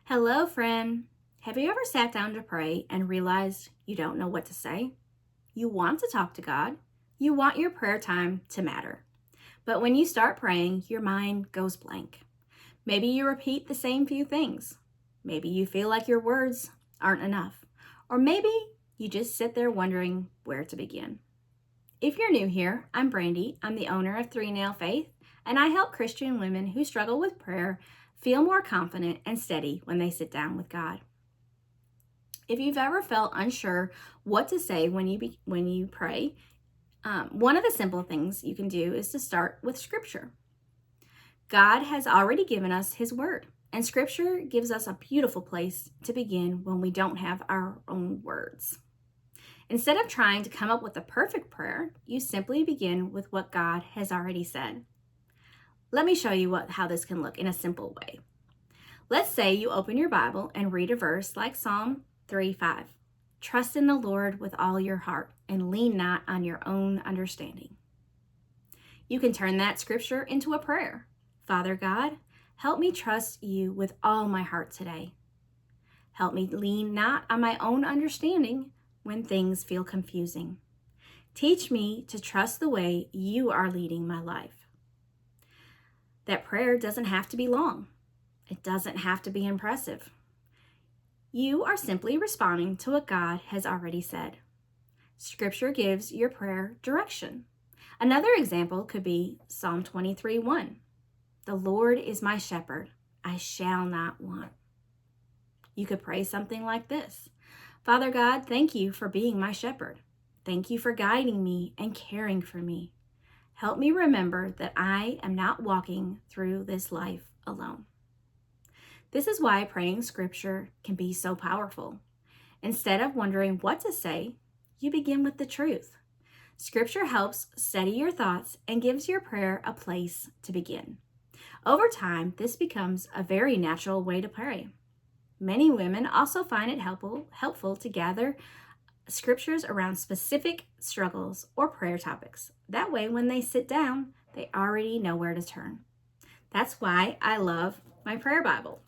Hello, friend. Have you ever sat down to pray and realized you don't know what to say? You want to talk to God. You want your prayer time to matter. But when you start praying, your mind goes blank. Maybe you repeat the same few things. Maybe you feel like your words aren't enough. Or maybe you just sit there wondering where to begin. If you're new here, I'm Brandy. I'm the owner of Three Nail Faith, and I help Christian women who struggle with prayer feel more confident and steady when they sit down with God. If you've ever felt unsure what to say when you pray, one of the simple things you can do is to start with Scripture. God has already given us His Word, and Scripture gives us a beautiful place to begin when we don't have our own words. Instead of trying to come up with a perfect prayer, you simply begin with what God has already said. Let me show you how this can look in a simple way. Let's say you open your Bible and read a verse like Psalm 3:5. Trust in the Lord with all your heart and lean not on your own understanding. You can turn that scripture into a prayer. Father God, help me trust you with all my heart today. Help me lean not on my own understanding when things feel confusing. Teach me to trust the way you are leading my life. That prayer doesn't have to be long. It doesn't have to be impressive. You are simply responding to what God has already said. Scripture gives your prayer direction. Another example could be Psalm 23:1. The Lord is my shepherd, I shall not want. You could pray something like this. Father God, thank you for being my shepherd. Thank you for guiding me and caring for me. Help me remember that I am not walking through this life alone. This is why praying scripture can be so powerful. Instead of wondering what to say, you begin with the truth. Scripture helps steady your thoughts and gives your prayer a place to begin. Over time, this becomes a very natural way to pray. Many women also find it helpful to gather scriptures around specific struggles or prayer topics. That way, when they sit down, they already know where to turn. That's why I love my prayer Bible.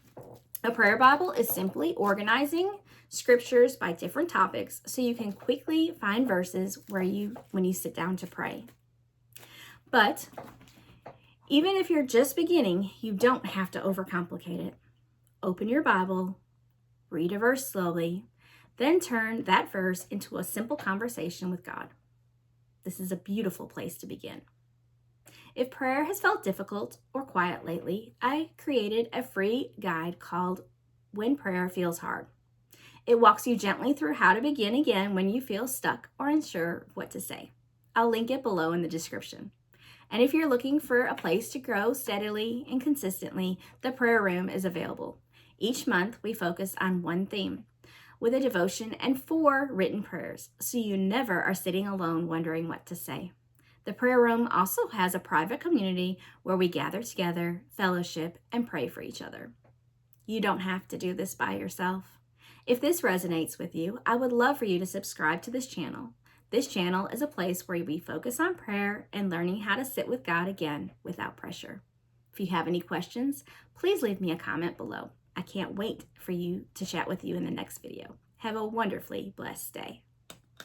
A prayer Bible is simply organizing scriptures by different topics so you can quickly find verses when you sit down to pray. But even if you're just beginning, you don't have to overcomplicate it. Open your Bible, read a verse slowly, then turn that verse into a simple conversation with God. This is a beautiful place to begin. If prayer has felt difficult or quiet lately, I created a free guide called When Prayer Feels Hard. It walks you gently through how to begin again when you feel stuck or unsure what to say. I'll link it below in the description. And if you're looking for a place to grow steadily and consistently, the prayer room is available. Each month, we focus on one theme with a devotion and 4 written prayers, so you never are sitting alone wondering what to say. The prayer room also has a private community where we gather together, fellowship, and pray for each other. You don't have to do this by yourself. If this resonates with you, I would love for you to subscribe to this channel. This channel is a place where we focus on prayer and learning how to sit with God again without pressure. If you have any questions, please leave me a comment below. I can't wait for you to chat with you in the next video. Have a wonderfully blessed day.